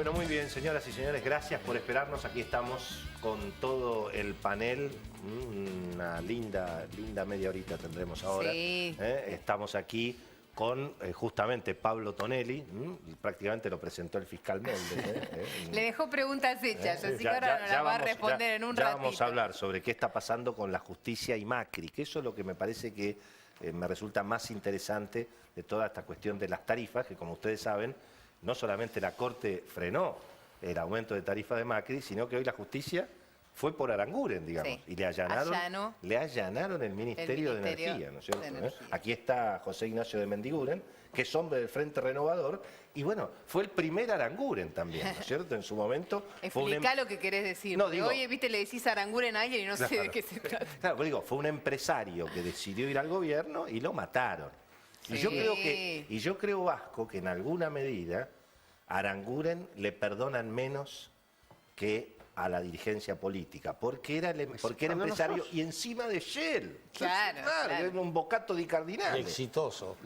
Bueno, muy bien, señoras y señores, gracias por esperarnos. Aquí estamos con todo el panel. Una linda media horita tendremos ahora. Sí. Estamos aquí con justamente Pablo Tonelli, prácticamente lo presentó el fiscal Méndez. Le dejó preguntas hechas, así que ahora nos las va a responder en un ratito. Ya vamos a hablar sobre qué está pasando con la justicia y Macri, que eso es lo que me parece que me resulta más interesante de toda esta cuestión de las tarifas, que como ustedes saben, no solamente la Corte frenó el aumento de tarifa de Macri, sino que hoy la justicia fue por Aranguren, digamos, Sí. y le allanaron el Ministerio de Energía, ¿no es cierto? Aquí está José Ignacio de Mendiguren, que es hombre del Frente Renovador, y bueno, fue el primer Aranguren también, ¿no es cierto? En su momento... Explica lo que querés decir, no, digo, oye, viste, le decís Aranguren a alguien y no sé de qué se trata. Claro, pero digo, fue un empresario que decidió ir al gobierno y lo mataron. Sí. Y yo creo, Vasco, que en alguna medida a Aranguren le perdonan menos que a la dirigencia política, porque era empresario y encima de Shell. Claro. Era un bocato di cardinale. Exitoso.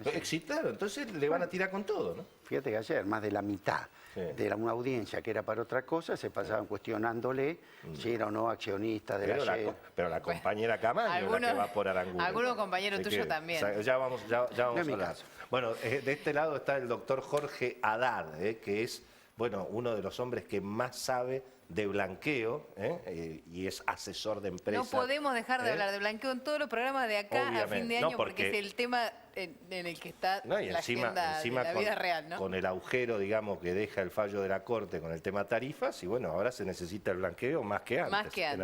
Claro, entonces le van a tirar con todo, ¿no? Fíjate que ayer más de la mitad de una audiencia que era para otra cosa se pasaban cuestionándole si era o no accionista de la Shell. Pero la compañera Camaño es la que va por Aranguren. Algunos compañeros tuyos también. Ya vamos a hablar. Bueno, de este lado está el doctor Jorge Haddad, que es uno de los hombres que más sabe de blanqueo y es asesor de empresas. No podemos dejar de hablar de blanqueo en todos los programas de acá a fin de año porque es el tema en el que está la agenda de la vida real, ¿no? Con el agujero, digamos, que deja el fallo de la Corte con el tema tarifas y bueno, ahora se necesita el blanqueo más que antes. En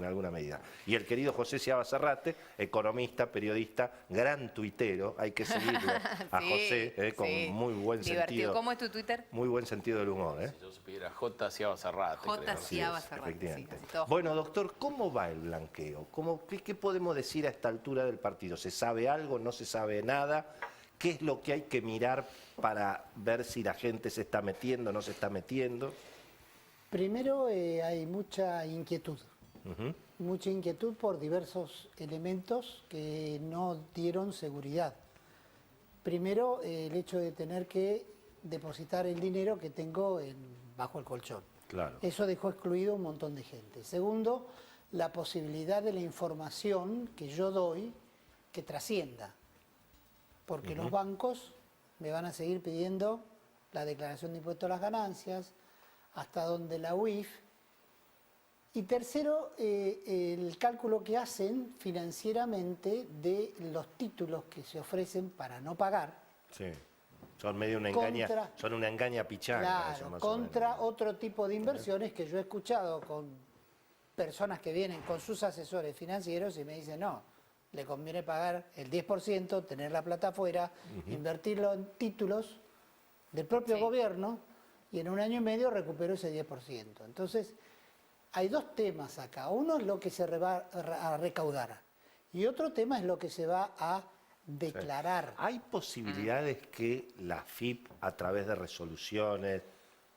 alguna medida. Y el querido José Seaba Serrate, economista, periodista, gran tuitero, hay que seguirlo a José con muy buen sentido. ¿Cómo es tu Twitter? Muy buen sentido del humor. Si yo supiera, J. Seaba Serrate. Efectivamente. Bueno, doctor, ¿cómo va el blanqueo? ¿Qué podemos decir a esta altura del partido? ¿Se sabe algo? ¿No se sabe nada? ¿Qué es lo que hay que mirar para ver si la gente se está metiendo o no se está metiendo? Primero hay mucha inquietud. Mucha inquietud por diversos elementos que no dieron seguridad. Primero, el hecho de tener que depositar el dinero que tengo bajo el colchón. Claro. Eso dejó excluido un montón de gente. Segundo, la posibilidad de la información que yo doy que trascienda. Porque los bancos me van a seguir pidiendo la declaración de impuestos a las ganancias, hasta donde la UIF. Y tercero, el cálculo que hacen financieramente de los títulos que se ofrecen para no pagar. Sí. Son medio una engaña pichanga. Claro, eso, más contra otro tipo de inversiones que yo he escuchado con personas que vienen con sus asesores financieros y me dicen, no, le conviene pagar el 10%, tener la plata afuera, invertirlo en títulos del propio gobierno y en un año y medio recupero ese 10%. Entonces, hay dos temas acá. Uno es lo que se va a recaudar y otro tema es lo que se va a declarar. ¿Hay posibilidades que la FIP, a través de resoluciones,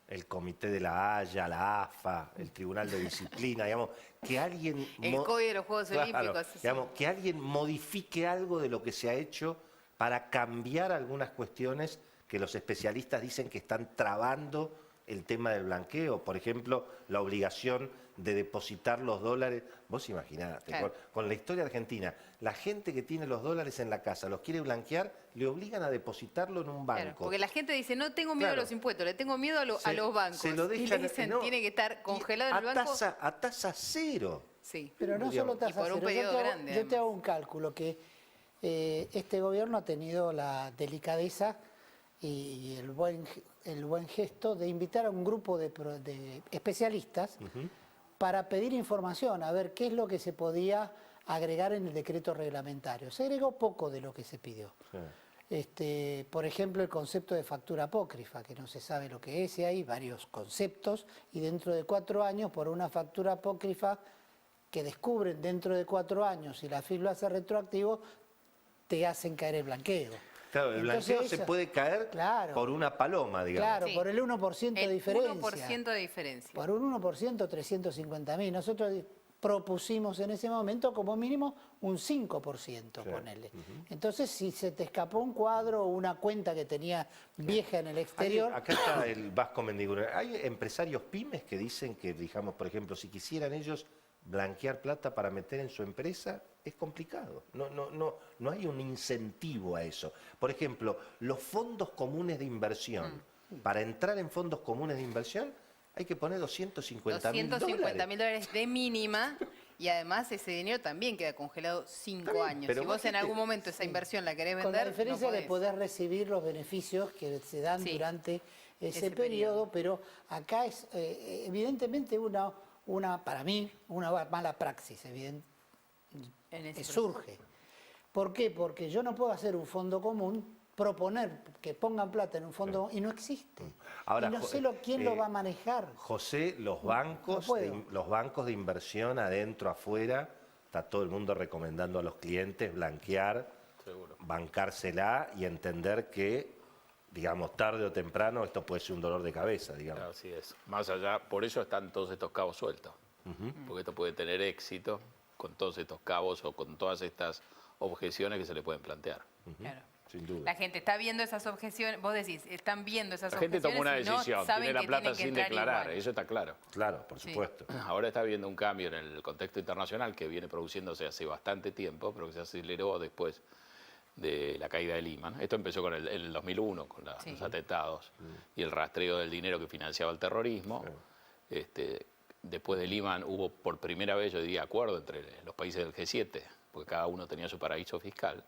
el Comité de la Haya, la AFA, el Tribunal de Disciplina, digamos, que alguien... El COI de los Juegos Olímpicos. Digamos, que alguien modifique algo de lo que se ha hecho para cambiar algunas cuestiones que los especialistas dicen que están trabando el tema del blanqueo? Por ejemplo, la obligación de depositar los dólares. Vos imaginate, con la historia argentina, la gente que tiene los dólares en la casa, los quiere blanquear, le obligan a depositarlo en un banco. Claro, porque la gente dice, no tengo miedo a los impuestos, le tengo miedo a los bancos. Se lo dejan, y le dicen, tiene que estar congelado en el banco. A tasa cero. Sí. Pero no solo tasa cero. Yo te hago un cálculo que este gobierno ha tenido la delicadeza y el buen gesto de invitar a un grupo de especialistas para pedir información, a ver qué es lo que se podía agregar en el decreto reglamentario. Se agregó poco de lo que se pidió. Sí. Por ejemplo, el concepto de factura apócrifa, que no se sabe lo que es, y hay varios conceptos, y dentro de 4 años, por una factura apócrifa que descubren dentro de 4 años, y la FIP lo hace retroactivo, te hacen caer el blanqueo. Claro, el blanqueo se puede caer por una paloma, digamos. Claro, por el 1% de diferencia. El 1% de diferencia. Por un 1%, 350.000. Nosotros propusimos en ese momento como mínimo un 5%, ponele. Entonces, si se te escapó un cuadro o una cuenta que tenía vieja en el exterior... Acá está el Vasco Mendiguren. Hay empresarios pymes que dicen que, digamos, por ejemplo, si quisieran ellos blanquear plata para meter en su empresa, es complicado. No hay un incentivo a eso. Por ejemplo, los fondos comunes de inversión. Para entrar en fondos comunes de inversión hay que poner $250.000 de mínima, y además ese dinero también queda congelado 5 años. Pero si vos en algún momento esa inversión la querés vender, con la diferencia de poder recibir los beneficios que se dan durante ese periodo, pero acá es evidentemente para mí, una mala praxis, surge. ¿Por qué? Porque yo no puedo hacer un fondo común, proponer que pongan plata en un fondo y no existe. Ahora, y no sé quién lo va a manejar. José, los bancos de inversión adentro, afuera, está todo el mundo recomendando a los clientes blanquear, bancársela y entender que, digamos, tarde o temprano esto puede ser un dolor de cabeza, digamos. Así es. Más allá, por eso están todos estos cabos sueltos. Porque esto puede tener éxito con todos estos cabos o con todas estas objeciones que se le pueden plantear. Claro. Sin duda. La gente está viendo esas objeciones, vos decís, están viendo esas La objeciones. gente tomó una decisión, tiene la plata sin declarar, igual. eso está claro. Claro, por supuesto. Ahora está habiendo un cambio en el contexto internacional que viene produciéndose hace bastante tiempo, pero que se aceleró después de la caída de Lehman. Esto empezó con el 2001, con los atentados y el rastreo del dinero que financiaba el terrorismo. Después de Lehman hubo por primera vez, yo diría, acuerdo entre los países del G7, porque cada uno tenía su paraíso fiscal.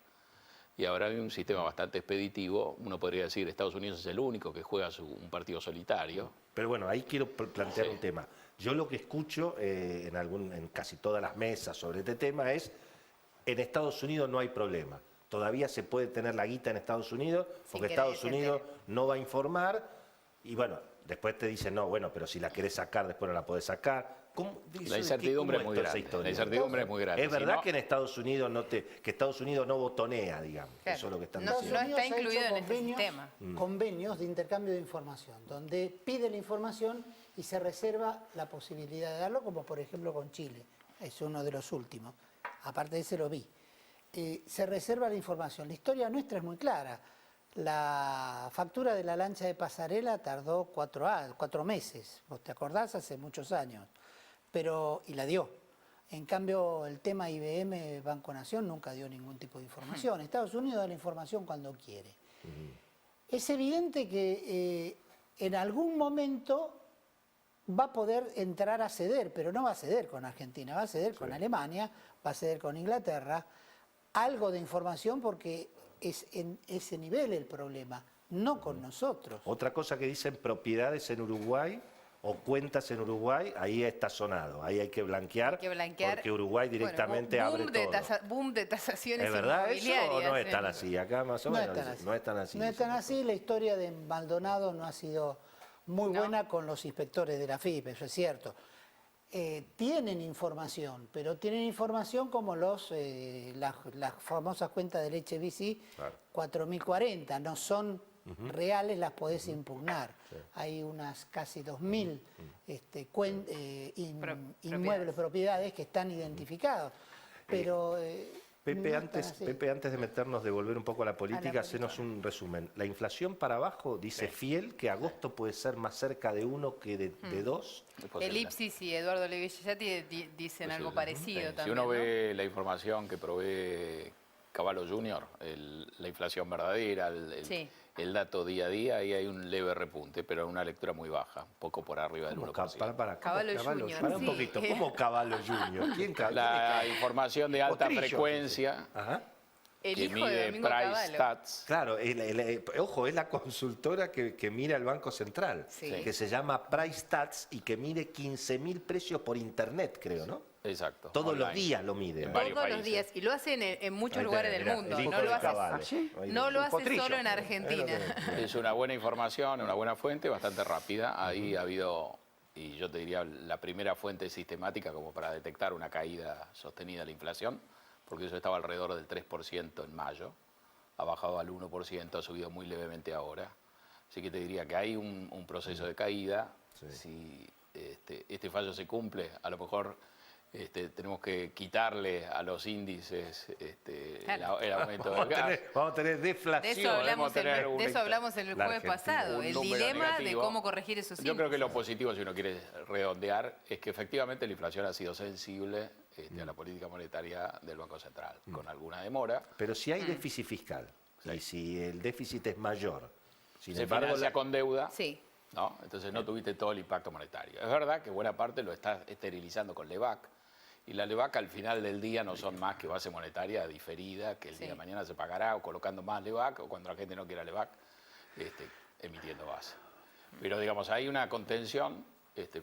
Y ahora hay un sistema bastante expeditivo. Uno podría decir que Estados Unidos es el único que juega un partido solitario. Pero bueno, ahí quiero plantear un tema. Yo lo que escucho en casi todas las mesas sobre este tema es, en Estados Unidos no hay problema. Todavía se puede tener la guita en Estados Unidos, porque Estados Unidos no va a informar. Y bueno, después te dicen, no, bueno, pero si la querés sacar, después no la podés sacar. La incertidumbre es muy grande. La incertidumbre es muy grande. Es verdad que en Estados Unidos que Estados Unidos no botonea, digamos. Claro. Eso es lo que están diciendo. No está incluido en este sistema. Convenios de intercambio de información, donde pide la información y se reserva la posibilidad de darlo, como por ejemplo con Chile. Es uno de los últimos. Aparte de ese lo vi. Se reserva la información. La historia nuestra es muy clara. La factura de la lancha de pasarela tardó 4 meses. ¿Vos te acordás? Hace muchos años. Y la dio. En cambio, el tema IBM Banco Nación nunca dio ningún tipo de información. Estados Unidos da la información cuando quiere. Es evidente que en algún momento va a poder entrar a ceder, pero no va a ceder con Argentina, va a ceder con Alemania, va a ceder con Inglaterra, algo de información porque es en ese nivel el problema, no con nosotros. Otra cosa que dicen, propiedades en Uruguay o cuentas en Uruguay, ahí está sonado, ahí hay que blanquear, porque Uruguay directamente abre todo. Boom de tasaciones inmobiliarias. ¿Es verdad eso o no es tan ¿eh? así? Acá más o menos no es tan así. No es tan así, la historia de Maldonado no ha sido muy buena con los inspectores de la FIP, eso es cierto. Tienen información, pero tienen información como las famosas cuentas del HBC 4040, no son reales, las podés impugnar. Hay unas casi 2000 inmuebles, propiedades que están identificados. Pero Pepe, antes de meternos, de volver un poco a la política, hacenos un resumen. La inflación para abajo, dice Fiel, que agosto puede ser más cerca de 1 que de 2. El Ipsis y Eduardo Levillati dicen algo parecido también. Si uno ve la información que provee Cavallo Jr., la inflación verdadera, el dato día a día, ahí hay un leve repunte, pero una lectura muy baja, poco por arriba del 1%. Cavallo Jr. Para un poquito, ¿cómo Cavallo Jr.? ¿Quién La información de alta frecuencia, el que hijo mide de Domingo Price Cavallo. Stats. Claro, ojo, es la consultora que mira el Banco Central, que se llama Price Stats y que mide 15.000 precios por internet, creo, ¿no? Exacto. Todos los días lo mide. Todos los días. Y lo hacen en muchos lugares del mundo. No lo hace solo en Argentina. Es una buena información, una buena fuente, bastante rápida. Ahí ha habido, y yo te diría, la primera fuente sistemática como para detectar una caída sostenida de la inflación, porque eso estaba alrededor del 3% en mayo, ha bajado al 1%, ha subido muy levemente ahora. Así que te diría que hay un proceso de caída. Si este fallo se cumple, a lo mejor tenemos que quitarle a los índices el aumento del gas. Vamos a tener deflación. De eso hablamos el jueves pasado, el dilema negativo de cómo corregir esos índices. Yo creo que lo positivo, si uno quiere redondear, es que efectivamente la inflación ha sido sensible a la política monetaria del Banco Central, con alguna demora. Pero si hay déficit fiscal, y si el déficit es mayor, sin se embargo, financia con deuda, sí, ¿no? Entonces no tuviste todo el impacto monetario. Es verdad que buena parte lo estás esterilizando con LEVAC, y la LEVAC al final del día no son más que base monetaria diferida, que el día de mañana se pagará o colocando más LEVAC, o cuando la gente no quiera LEVAC, emitiendo base. Pero digamos, hay una contención,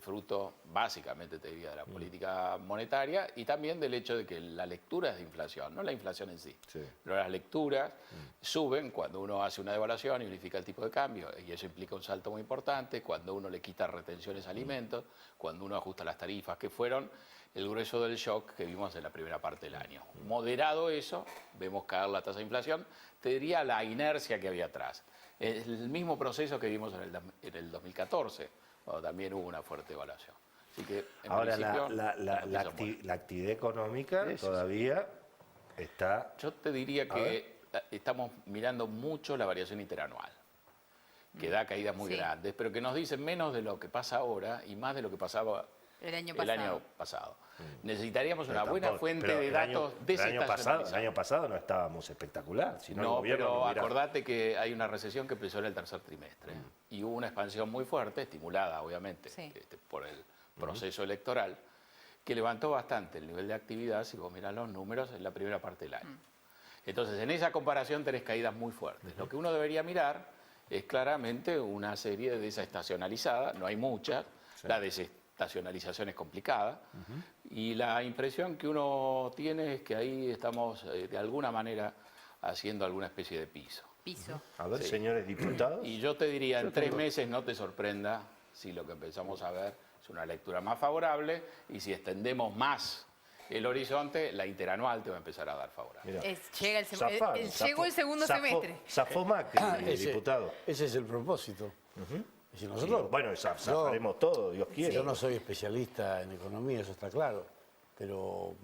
fruto básicamente, te diría, de la política monetaria y también del hecho de que las lecturas de inflación, no la inflación en sí, pero las lecturas suben cuando uno hace una devaluación y unifica el tipo de cambio, y eso implica un salto muy importante, cuando uno le quita retenciones a alimentos, cuando uno ajusta las tarifas, que fueron el grueso del shock que vimos en la primera parte del año. Moderado eso, vemos caer la tasa de inflación, te diría la inercia que había atrás. Es el mismo proceso que vimos en el 2014, cuando también hubo una fuerte evaluación. Así que, ahora, la actividad económica todavía está... Yo te diría que estamos mirando mucho la variación interanual, que da caídas muy grandes, pero que nos dicen menos de lo que pasa ahora y más de lo que pasaba el año pasado. Necesitaríamos una buena fuente de datos desestacionalizados. El año pasado no estábamos espectacular. Si no, pero acordate que hay una recesión que empezó en el tercer trimestre y hubo una expansión muy fuerte, estimulada obviamente por el proceso electoral, que levantó bastante el nivel de actividad, si vos mirás los números, en la primera parte del año. Entonces, en esa comparación tenés caídas muy fuertes. Lo que uno debería mirar es claramente una serie de desestacionalizadas, no hay muchas, la desestacionalización es complicada, y la impresión que uno tiene es que ahí estamos de alguna manera haciendo alguna especie de piso. A ver, señores diputados. Y yo te diría, en 3 meses no te sorprenda si lo que empezamos a ver es una lectura más favorable, y si extendemos más el horizonte, la interanual te va a empezar a dar favorable. Llegó el segundo semestre. Zafó Macri, diputado. Ese es el propósito. Si nosotros, bueno, zafaremos todo, Dios quiere. Yo no soy especialista en economía, eso está claro, pero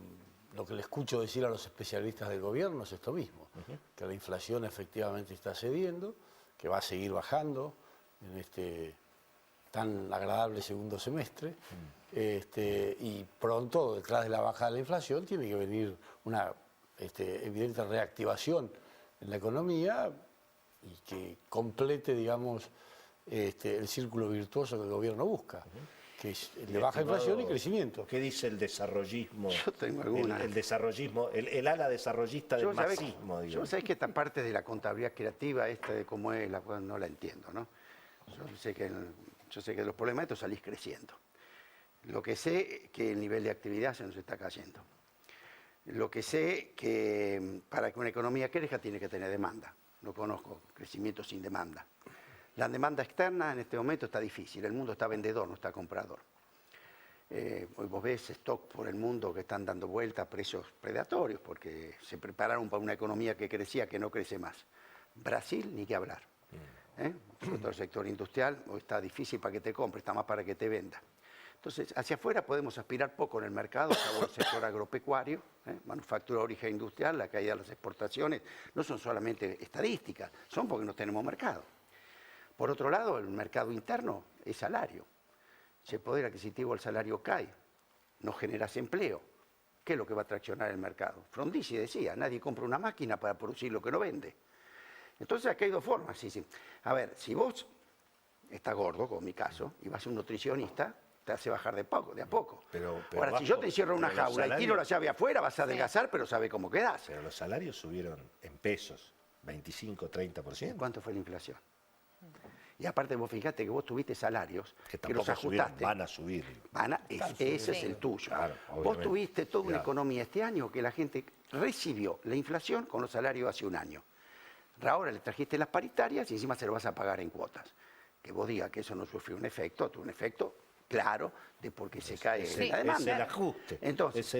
lo que le escucho decir a los especialistas del gobierno es esto mismo, que la inflación efectivamente está cediendo, que va a seguir bajando en este tan agradable segundo semestre, y pronto, detrás de la bajada de la inflación, tiene que venir una evidente reactivación en la economía y que complete, digamos, el círculo virtuoso que el gobierno busca, que es el de baja inflación y crecimiento. ¿Qué dice el desarrollismo? Yo tengo alguna. El desarrollismo, el ala desarrollista del marxismo. Yo sé que esta parte de la contabilidad creativa, de cómo es, la cual no la entiendo, ¿no? Yo sé que de los problemas estos salís creciendo. Lo que sé es que el nivel de actividad se nos está cayendo. Lo que sé que para que una economía crezca tiene que tener demanda. No conozco crecimiento sin demanda. La demanda externa en este momento está difícil, el mundo está vendedor, no está comprador. Hoy vos ves stock por el mundo que están dando vuelta a precios predatorios porque se prepararon para una economía que crecía, que no crece más. Brasil, ni que hablar. Todo el sector industrial hoy está difícil para que te compre, está más para que te venda. Entonces, hacia afuera podemos aspirar poco en el mercado, salvo el sector agropecuario, manufactura, origen industrial, la caída de las exportaciones, no son solamente estadísticas, son porque no tenemos mercado. Por otro lado, el mercado interno es salario. Si el poder adquisitivo del salario cae, no generas empleo. ¿Qué es lo que va a traccionar el mercado? Frondizi decía, nadie compra una máquina para producir lo que no vende. Entonces aquí hay dos formas. A ver, si vos estás gordo, como en mi caso, y vas a un nutricionista, te hace bajar de a poco. Pero ahora, si yo te encierro en una jaula y tiro la llave afuera, vas a adelgazar, pero sabe cómo quedás. Pero los salarios subieron en pesos, 25, 30%. ¿Cuánto fue la inflación? Y aparte vos fijate que vos tuviste salarios que los ajustaste. Van a subir. Ese es el tuyo. Claro, vos tuviste toda una economía este año que la gente recibió la inflación con los salarios hace un año. Ahora le trajiste las paritarias y encima se lo vas a pagar en cuotas. Que vos digas que eso no sufrió un efecto, tuvo un efecto claro de por qué se cae la demanda. Es el ajuste. Entonces,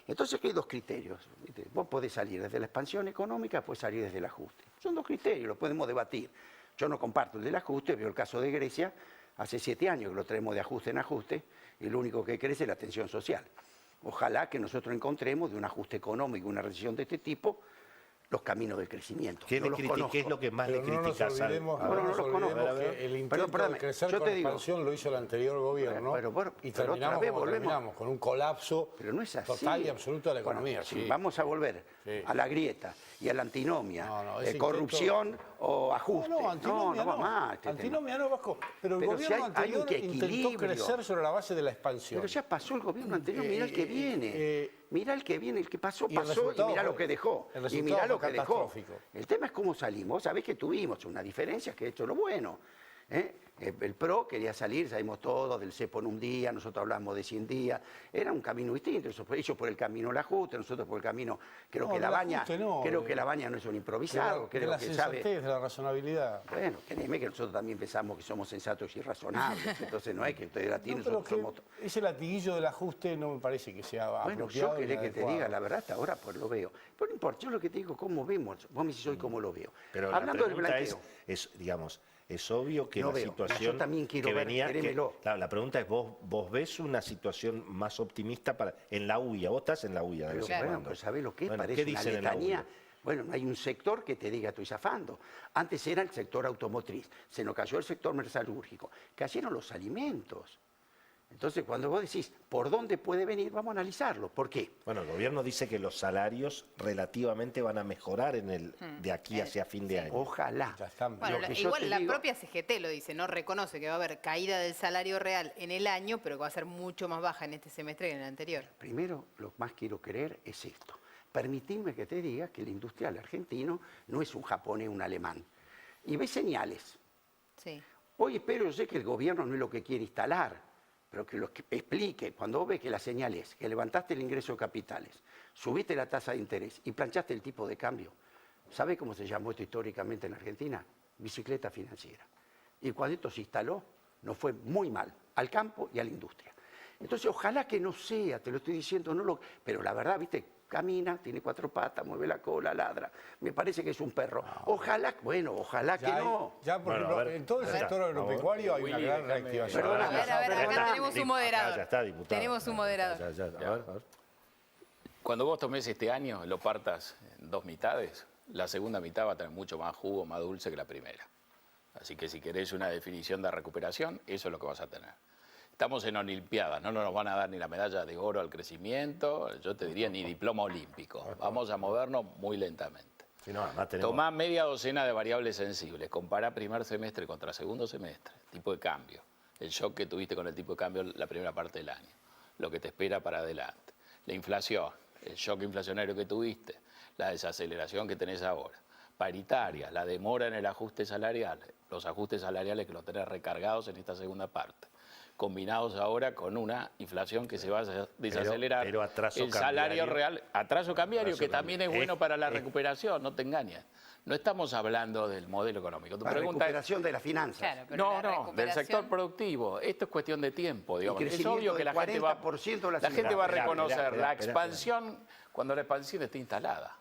entonces aquí hay dos criterios. Vos podés salir desde la expansión económica, podés salir desde el ajuste. Son dos criterios, los podemos debatir. Yo no comparto el del ajuste, veo el caso de Grecia, hace 7 años que lo traemos de ajuste en ajuste, y lo único que crece es la tensión social. Ojalá que nosotros encontremos de un ajuste económico, una recesión de este tipo, los caminos del crecimiento. ¿Qué es lo que más le critica a Salvi? No los conozco. El intento de crecer con expansión lo hizo el anterior gobierno y terminamos con un colapso total y absoluto de la economía. Si vamos a volver a la grieta y a la antinomia, corrupción o ajuste. Antinomia no va más. Antinomia no, Vasco. Pero el gobierno anterior intentó crecer sobre la base de la expansión. Pero ya pasó el gobierno anterior, mirá el que viene. Mirá el que viene, el que pasó y mirá lo que dejó. Y mirá lo que dejó. El tema es cómo salimos. Sabés que tuvimos una diferencia, que esto es lo bueno. El PRO quería salir, sabemos todos, del cepo en un día, nosotros hablamos de 100 días. Era un camino distinto. Ellos por el camino del ajuste, nosotros por el camino. Creo que la baña no es un improvisado. De la sensatez, de la razonabilidad. Bueno, créeme que nosotros también pensamos que somos sensatos y razonables. Entonces no es que ustedes la tienen, nosotros somos. Ese latiguillo del ajuste no me parece que sea apropiado. Yo quería que te diga la verdad, hasta ahora pues lo veo. Pero no importa, yo lo que te digo, ¿cómo vemos? Vos me decís hoy cómo lo veo. Pero hablando del blanqueo. Es obvio que la situación yo también quiero que venía... la pregunta es, ¿vos ves una situación más optimista en la UIA? Vos estás en la UIA. Pero ¿sabés lo que es? Parece una letanía. Bueno, no hay un sector que te diga estoy zafando. Antes era el sector automotriz, se nos cayó el sector metalúrgico, cayeron los alimentos. Entonces, cuando vos decís, ¿por dónde puede venir? Vamos a analizarlo. ¿Por qué? Bueno, el gobierno dice que los salarios relativamente van a mejorar de aquí hacia fin de año. Ojalá. Bueno, igual la propia CGT lo dice, ¿no? Reconoce que va a haber caída del salario real en el año, pero que va a ser mucho más baja en este semestre que en el anterior. Primero, lo que más quiero creer es esto. Permitidme que te diga que el industrial argentino no es un japonés, un alemán. Y ve señales. Sí. Hoy espero, yo sé que el gobierno no es lo que quiere instalar, pero que lo explique, cuando vos ves que la señal es que levantaste el ingreso de capitales, subiste la tasa de interés y planchaste el tipo de cambio. ¿Sabe cómo se llamó esto históricamente en Argentina? Bicicleta financiera. Y cuando esto se instaló, nos fue muy mal al campo y a la industria. Entonces, ojalá que no sea, te lo estoy diciendo, pero la verdad, viste, camina, tiene 4 patas, mueve la cola, ladra. Me parece que es un perro. Ojalá que no. Ya, porque en todo el sector agropecuario hay una gran reactivación. A ver, acá tenemos un moderador. Ya está, diputado. Tenemos un moderador. A ver. Cuando vos tomes este año, lo partas en 2 mitades, la segunda mitad va a tener mucho más jugo, más dulce que la primera. Así que si querés una definición de recuperación, eso es lo que vas a tener. Estamos en Olimpiadas, no nos van a dar ni la medalla de oro al crecimiento, yo te diría ni diploma olímpico. Vamos a movernos muy lentamente. Tomá media docena de variables sensibles, compará primer semestre contra segundo semestre, tipo de cambio, el shock que tuviste con el tipo de cambio la primera parte del año, lo que te espera para adelante, la inflación, el shock inflacionario que tuviste, la desaceleración que tenés ahora, paritaria, la demora en el ajuste salarial, los ajustes salariales que los tenés recargados en esta segunda parte, combinados ahora con una inflación que se va a desacelerar. Pero atraso el salario real, atraso cambiario, que también es bueno para la recuperación, no te engañes. No estamos hablando del modelo económico. La recuperación de las finanzas. Claro, no, del sector productivo. Esto es cuestión de tiempo, digamos. Es obvio que la gente va a reconocer la expansión cuando la expansión esté instalada.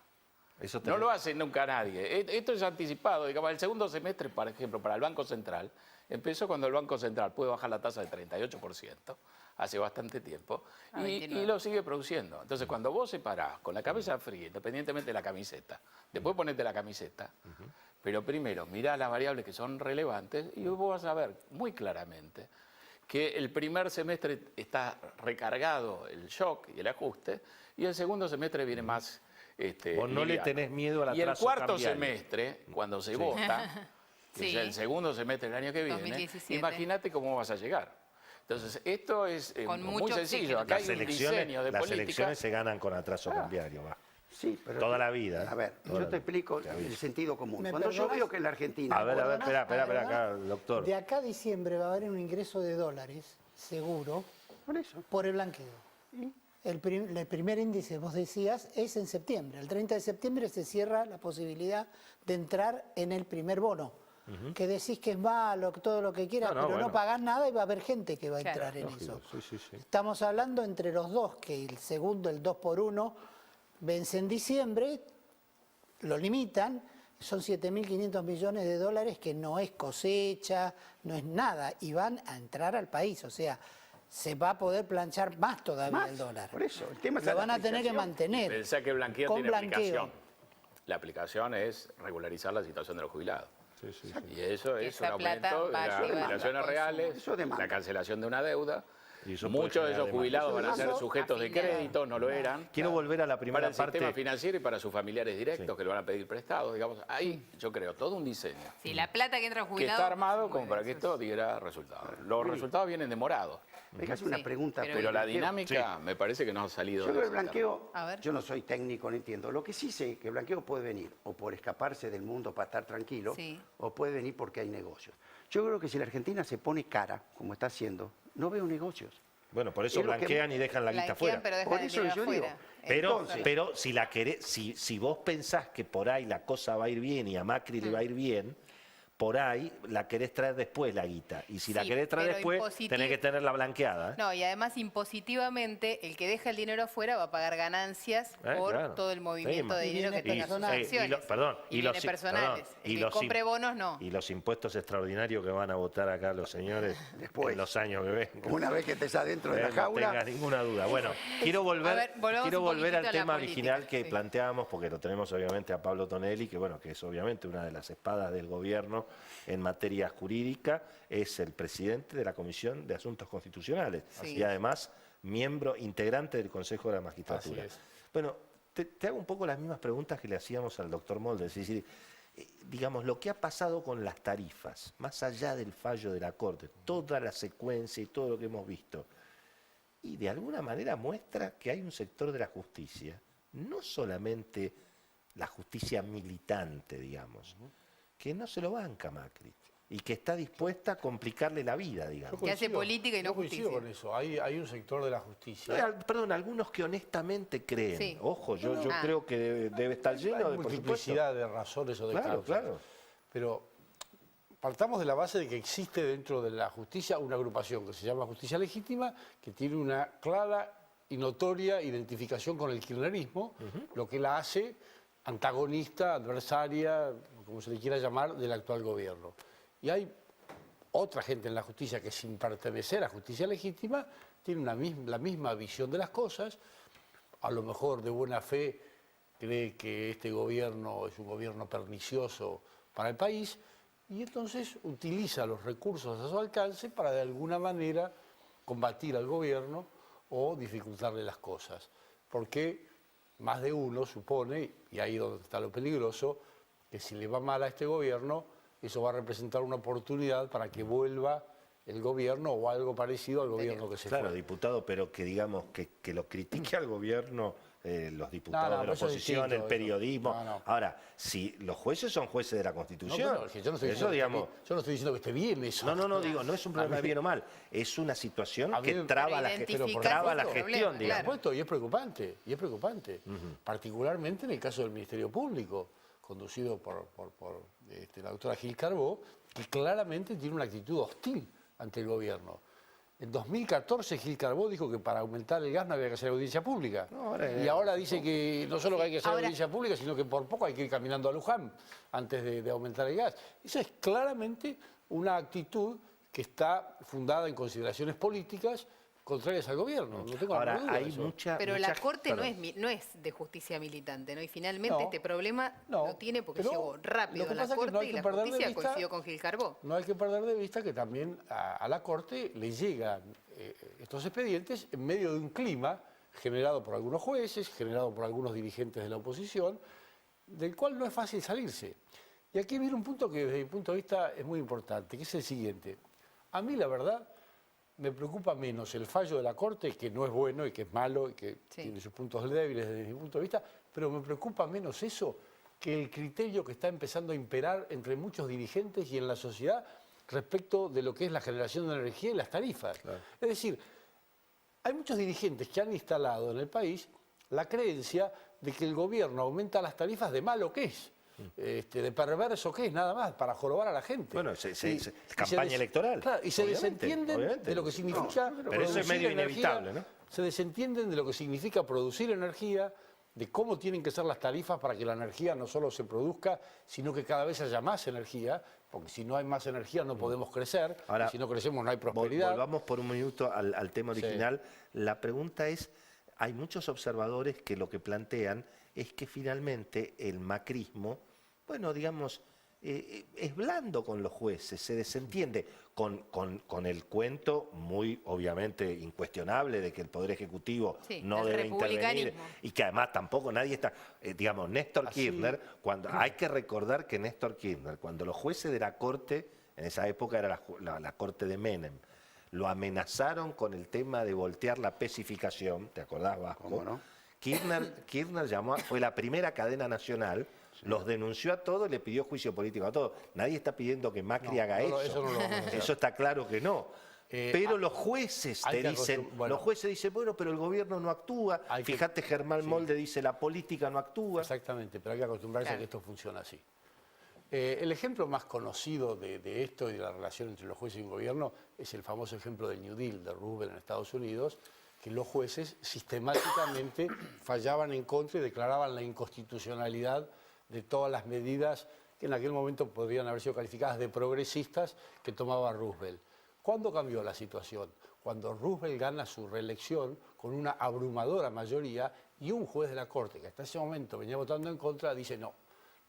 No lo hace nunca nadie. Esto es anticipado. Digamos, el segundo semestre, por ejemplo, para el Banco Central, empezó cuando el Banco Central puede bajar la tasa de 38%, hace bastante tiempo, y lo sigue produciendo. Entonces, cuando vos separás con la cabeza fría, independientemente de la camiseta, después ponete la camiseta, pero primero mirá las variables que son relevantes y vos vas a ver muy claramente que el primer semestre está recargado el shock y el ajuste, y el segundo semestre viene más... Vos no le tenés miedo al atraso. Y el cuarto semestre, cuando se vota, que es el segundo semestre del año que viene, imagínate cómo vas a llegar. Entonces, esto es muy sencillo. Acá hay un diseño de política. Las elecciones se ganan con atraso cambiario, va. Sí, pero toda la vida. A ver, yo te explico el sentido común. Cuando yo veo que en la Argentina... A ver, espera acá, doctor. De acá a diciembre va a haber un ingreso de dólares, seguro, por el blanqueo. El primer índice, vos decías, es en septiembre. El 30 de septiembre se cierra la posibilidad de entrar en el primer bono. Que decís que es malo, todo lo que quieras, pero no pagás nada y va a haber gente que va a entrar en eso. Sí. Estamos hablando entre los dos, que el segundo, el 2x1, vence en diciembre, lo limitan, son 7.500 millones de dólares que no es cosecha, no es nada, y van a entrar al país. O sea, se va a poder planchar más todavía el dólar. Por eso, el tema es lo van a tener que mantener. Pensá que el blanqueo tiene aplicación. La aplicación es regularizar la situación de los jubilados. Sí, sí, sí. Y eso es un aumento de las jubilaciones reales, la cancelación de una deuda. Muchos de esos jubilados van a ser sujetos de crédito, no lo eran. Quiero volver a la primera parte. Para el sistema financiero y para sus familiares directos que le van a pedir prestados, digamos. Ahí yo creo todo un diseño. Sí, la plata que entra jubilado. Que está armado como para que esto diera resultados. Los resultados vienen demorados. Me hace una pregunta. Pero la dinámica me parece que no ha salido. Yo creo que el blanqueo, yo no soy técnico, no entiendo. Lo que sí sé que el blanqueo puede venir o por escaparse del mundo para estar tranquilo, o puede venir porque hay negocios. Yo creo que si la Argentina se pone cara, como está haciendo, no veo negocios. Bueno, por eso blanquean y dejan la guita afuera. Por eso yo digo. Pero si la querés, si vos pensás que por ahí la cosa va a ir bien y a Macri le va a ir bien, por ahí la querés traer después la guita. Y si la querés traer después, tenés que tenerla blanqueada. No, y además impositivamente, el que deja el dinero afuera va a pagar ganancias por todo el movimiento de dinero que tenga sus acciones. Y los personales. El que compre bonos, no. Y los impuestos extraordinarios que van a votar acá los señores después, en los años que vengan. Una vez que estés adentro de la jaula. No tengas ninguna duda. Bueno, quiero volver al tema original que planteábamos, porque lo tenemos obviamente a Pablo Tonelli, que bueno, que es obviamente una de las espadas del gobierno en materia jurídica, es el presidente de la Comisión de Asuntos Constitucionales y además miembro integrante del Consejo de la Magistratura. Bueno, te hago un poco las mismas preguntas que le hacíamos al doctor Molde, es decir, digamos, lo que ha pasado con las tarifas, más allá del fallo de la Corte, toda la secuencia y todo lo que hemos visto, y de alguna manera muestra que hay un sector de la justicia, no solamente la justicia militante, digamos, que no se lo banca Macri y que está dispuesta a complicarle la vida, digamos. Que hace política y no justicia. Yo coincido con eso, hay un sector de la justicia. Perdón, algunos que honestamente creen. Ojo, yo creo que debe estar lleno de multiplicidad de razones o de causas. Claro. Pero partamos de la base de que existe dentro de la justicia una agrupación que se llama Justicia Legítima, que tiene una clara y notoria identificación con el kirchnerismo, lo que la hace antagonista, adversaria, como se le quiera llamar, del actual gobierno. Y hay otra gente en la justicia que sin pertenecer a Justicia Legítima tiene la misma visión de las cosas, a lo mejor de buena fe cree que este gobierno es un gobierno pernicioso para el país y entonces utiliza los recursos a su alcance para de alguna manera combatir al gobierno o dificultarle las cosas. Porque más de uno supone, y ahí es donde está lo peligroso, que si le va mal a este gobierno, eso va a representar una oportunidad para que vuelva el gobierno o algo parecido al gobierno que se fue. Claro, diputado, pero que digamos que lo critique al gobierno los diputados de la oposición, el periodismo. Ahora, si los jueces son jueces de la Constitución, yo no estoy diciendo que esté bien eso. No, digo, no es un problema de bien o mal, es una situación que traba la gestión, digamos. Y es preocupante, particularmente en el caso del Ministerio Público, conducido por la doctora Gil Carbó, que claramente tiene una actitud hostil ante el gobierno. En 2014 Gil Carbó dijo que para aumentar el gas no había que hacer audiencia pública. Y ahora dice que no solo hay que hacer audiencia pública, sino que por poco hay que ir caminando a Luján antes de aumentar el gas. Esa es claramente una actitud que está fundada en consideraciones políticas contrarias al gobierno. No tengo ahora, duda hay mucha... Pero la Corte no es de justicia militante, ¿no? Y finalmente este problema lo tiene porque llegó rápido a la Corte y la justicia coincidió con Gil Carbó. No hay que perder de vista que también a la Corte le llegan estos expedientes en medio de un clima generado por algunos jueces, generado por algunos dirigentes de la oposición, del cual no es fácil salirse. Y aquí viene un punto que desde mi punto de vista es muy importante, que es el siguiente. A mí, la verdad, me preocupa menos el fallo de la Corte, que no es bueno y que es malo y que tiene sus puntos débiles desde mi punto de vista, pero me preocupa menos eso que el criterio que está empezando a imperar entre muchos dirigentes y en la sociedad respecto de lo que es la generación de energía y las tarifas. Claro. Es decir, hay muchos dirigentes que han instalado en el país la creencia de que el gobierno aumenta las tarifas de malo que es. De perverso que es, nada más, para jorobar a la gente. Bueno, campaña electoral. Claro, y se desentienden de lo que significa pero eso es medio inevitable, ¿no? Se desentienden de lo que significa producir energía, de cómo tienen que ser las tarifas para que la energía no solo se produzca, sino que cada vez haya más energía, porque si no hay más energía no podemos crecer, ahora, y si no crecemos no hay prosperidad. Volvamos por un minuto al tema original. Sí. La pregunta es, hay muchos observadores que lo que plantean es que finalmente el macrismo, bueno, digamos, es blando con los jueces, se desentiende con el cuento muy, obviamente, incuestionable de que el Poder Ejecutivo no debe intervenir y que además tampoco nadie está, digamos, Néstor Kirchner, hay que recordar que Néstor Kirchner, cuando los jueces de la Corte, en esa época era la Corte de Menem, lo amenazaron con el tema de voltear la especificación, ¿te acordás, Vasco? ¿Cómo no? Kirchner fue la primera cadena nacional, los denunció a todos y le pidió juicio político a todos. Nadie está pidiendo que Macri haga eso. Eso no lo vamos a hacer. Eso está claro que no. Pero los jueces te dicen, los jueces dicen, bueno, pero el gobierno no actúa. Fíjate, Germán Molde dice, la política no actúa. Exactamente, pero hay que acostumbrarse a que esto funciona así. El ejemplo más conocido de esto y de la relación entre los jueces y un gobierno es el famoso ejemplo del New Deal de Roosevelt en Estados Unidos, que los jueces sistemáticamente fallaban en contra y declaraban la inconstitucionalidad de todas las medidas que en aquel momento podrían haber sido calificadas de progresistas que tomaba Roosevelt. ¿Cuándo cambió la situación? Cuando Roosevelt gana su reelección con una abrumadora mayoría y un juez de la Corte, que hasta ese momento venía votando en contra, dice no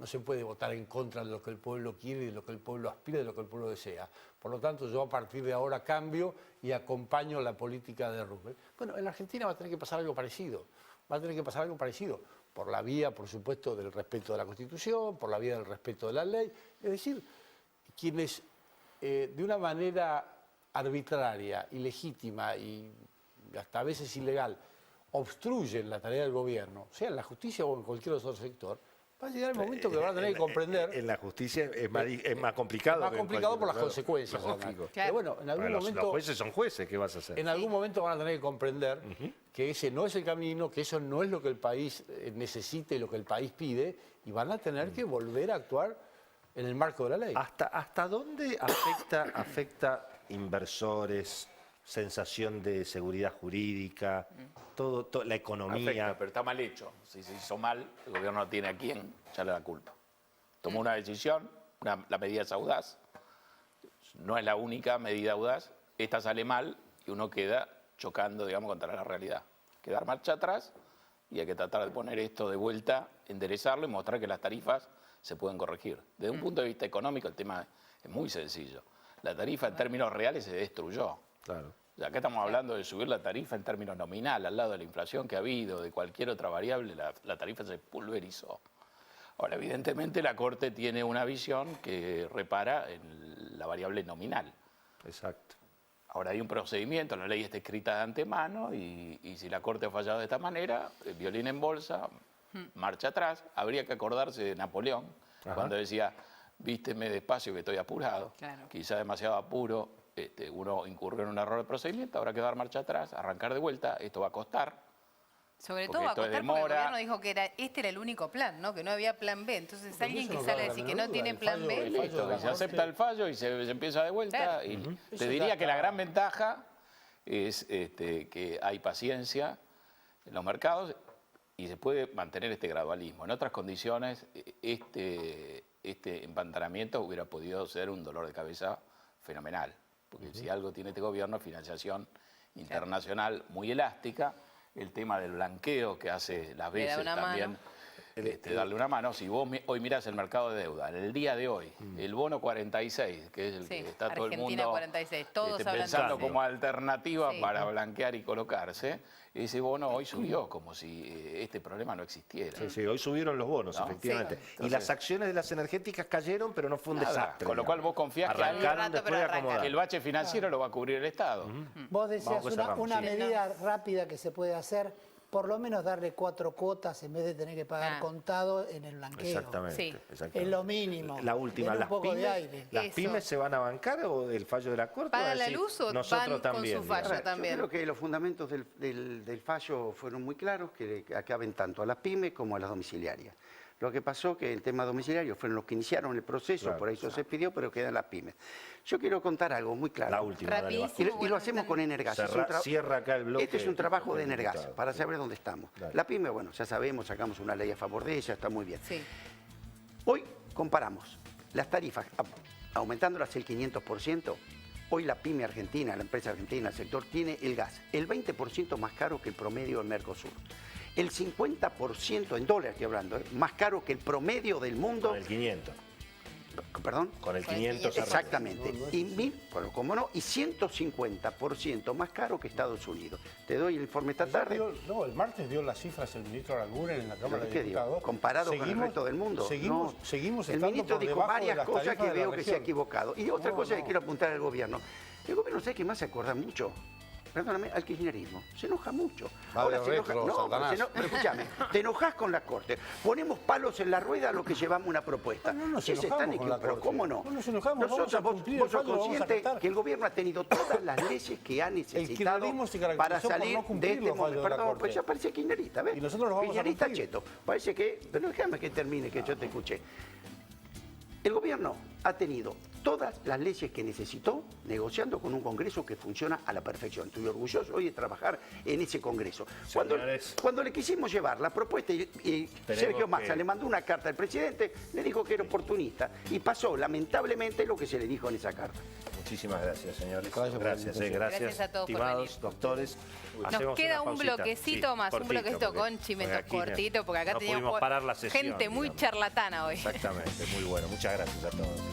se puede votar en contra de lo que el pueblo quiere, de lo que el pueblo aspira, de lo que el pueblo desea. Por lo tanto, yo a partir de ahora cambio y acompaño la política de Roosevelt. Bueno, en la Argentina va a tener que pasar algo parecido. Va a tener que pasar algo parecido. Por la vía, por supuesto, del respeto de la Constitución, por la vía del respeto de la ley. Es decir, quienes de una manera arbitraria, ilegítima y hasta a veces ilegal obstruyen la tarea del gobierno, sea en la justicia o en cualquier otro sector, va a llegar el momento que van a tener que comprender. En la justicia es más complicado. Es más complicado por las consecuencias. Claro. Pero bueno, en algún momento. Los jueces son jueces, ¿qué vas a hacer? En algún momento van a tener que comprender que ese no es el camino, que eso no es lo que el país necesita y lo que el país pide, y van a tener que volver a actuar en el marco de la ley. ¿Hasta dónde afecta inversores, sensación de seguridad jurídica, todo la economía? Afecta, pero está mal hecho. Si se hizo mal, el gobierno no tiene a quién echarle la culpa. Tomó una decisión, la medida es audaz, no es la única medida audaz, esta sale mal y uno queda chocando, digamos, contra la realidad. Hay que dar marcha atrás y hay que tratar de poner esto de vuelta, enderezarlo y mostrar que las tarifas se pueden corregir. Desde un punto de vista económico el tema es muy sencillo. La tarifa en términos reales se destruyó. Claro. Acá estamos hablando de subir la tarifa en términos nominal, al lado de la inflación que ha habido, de cualquier otra variable, la tarifa se pulverizó. Ahora, evidentemente, la Corte tiene una visión que repara en la variable nominal. Exacto. Ahora hay un procedimiento, la ley está escrita de antemano y si la Corte ha fallado de esta manera, violín en bolsa, marcha atrás. Habría que acordarse de Napoleón, cuando decía, vísteme despacio que estoy apurado. Claro. Quizá demasiado apuro, uno incurrió en un error de procedimiento, habrá que dar marcha atrás, arrancar de vuelta, esto va a costar. Sobre todo va a costar porque el gobierno dijo que este era el único plan, ¿no? Que no había plan B. Entonces alguien que sale a decir que no tiene plan B... Listo, se acepta el fallo y se empieza de vuelta. Claro. Y te diría que la gran ventaja es que hay paciencia en los mercados y se puede mantener este gradualismo. En otras condiciones, este empantanamiento hubiera podido ser un dolor de cabeza fenomenal. Porque si algo tiene este gobierno es financiación internacional muy elástica. El tema del blanqueo que hace las veces también, darle una mano. Si vos hoy mirás el mercado de deuda, en el día de hoy, el bono 46, que es el que está Argentina todo el mundo 46, todos pensando como alternativa para blanquear y colocarse, ese bono hoy subió como si este problema no existiera. Sí, hoy subieron los bonos, efectivamente. Sí. Entonces, y las acciones de las energéticas cayeron, pero no fue un desastre. Con lo cual vos confías que el bache financiero lo va a cubrir el Estado. Vos decías una medida rápida que se puede hacer, por lo menos darle 4 cuotas en vez de tener que pagar contado en el blanqueo. Exactamente. Es lo mínimo. La última, ¿las pymes se van a bancar o el fallo de la Corte? ¿Pagan la luz o nosotros van con su fallo también? Yo creo que los fundamentos del fallo fueron muy claros, que acaben tanto a las pymes como a las domiciliarias. Lo que pasó que el tema domiciliario fueron los que iniciaron el proceso, claro, por eso se pidió, pero quedan las pymes. Yo quiero contar algo muy claro. La última, y lo hacemos con Energas. Cierra acá el bloque. Este es un trabajo de Energas, para saber dónde estamos. Dale. La pyme, bueno, ya sabemos, sacamos una ley a favor de ella, está muy bien. Sí. Hoy comparamos las tarifas, aumentándolas el 500%, hoy la pyme argentina, la empresa argentina, el sector, tiene el gas el 20% más caro que el promedio del Mercosur. El 50% en dólares, estoy hablando, más caro que el promedio del mundo. Con el 500. ¿Perdón? Con el 500. Exactamente. Bueno, como no, y 150% más caro que Estados Unidos. Te doy el informe esta tarde. El martes dio las cifras el ministro Aranguren en la Cámara de Diputados. Comparado con el resto del mundo. Seguimos el ministro dijo varias cosas que veo que se ha equivocado. Y otra cosa que quiero apuntar al gobierno. El gobierno, ¿sabe qué más se acuerda mucho? Perdóname, al kirchnerismo. Se enoja mucho. Ahora se enoja. Pero escúchame, te enojas con la Corte. Ponemos palos en la rueda a lo que llevamos una propuesta. No nos enojamos con la Corte. Pero ¿cómo no? No nos enojamos. Nosotros, vos sos consciente que el gobierno ha tenido todas las leyes que ha necesitado para salir de este momento. Perdón, pues ya parece kirchnerista, ¿ves? Y nosotros lo vamos kirchnerista a cumplir. Cheto. Parece que... Pero déjame que termine, que yo te escuché. El gobierno ha tenido todas las leyes que necesitó, negociando con un Congreso que funciona a la perfección. Estoy orgulloso hoy de trabajar en ese Congreso. Cuando le quisimos llevar la propuesta, y Sergio Massa le mandó una carta al presidente, le dijo que era oportunista, y pasó lamentablemente lo que se le dijo en esa carta. Muchísimas gracias, señores. Gracias a todos estimados doctores. Nos queda un bloquecito más, un bloquecito con chimentos cortito, porque acá teníamos parar la sesión, gente muy charlatana hoy. Exactamente, muy bueno. Muchas gracias a todos.